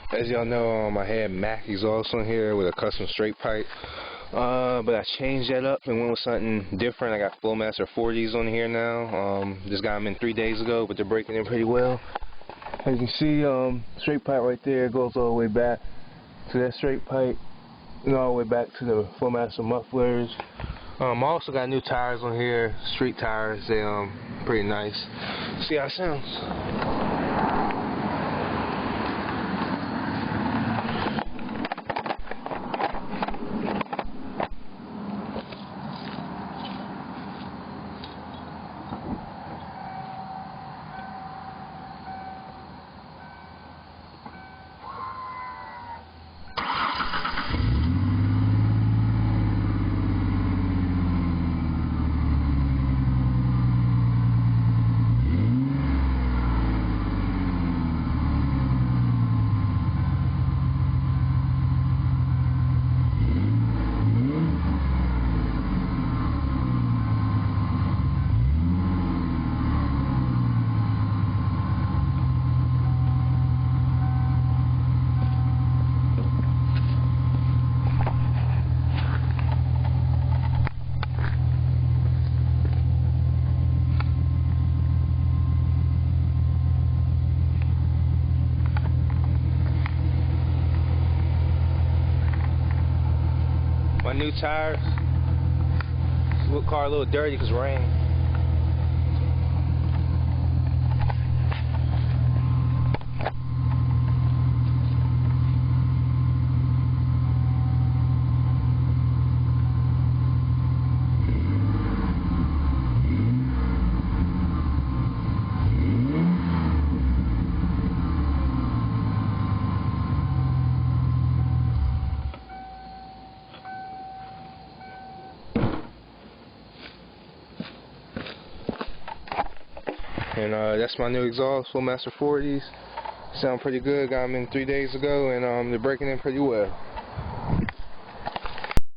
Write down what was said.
As y'all know, I had Mac exhaust on here with a custom straight pipe, but I changed that up and went with something different. I got Flowmaster 40s on here now. Just got them in 3 days ago, but they're breaking in pretty well. As you can see, straight pipe right there goes all the way back to that straight pipe and all the way back to the Flowmaster mufflers. I also got new tires on here, street tires. They pretty nice. See how it sounds. My new tires, car a little dirty because rain. And that's my new exhaust, Flowmaster 40s. Sound pretty good. Got them in 3 days ago, and they're breaking in pretty well.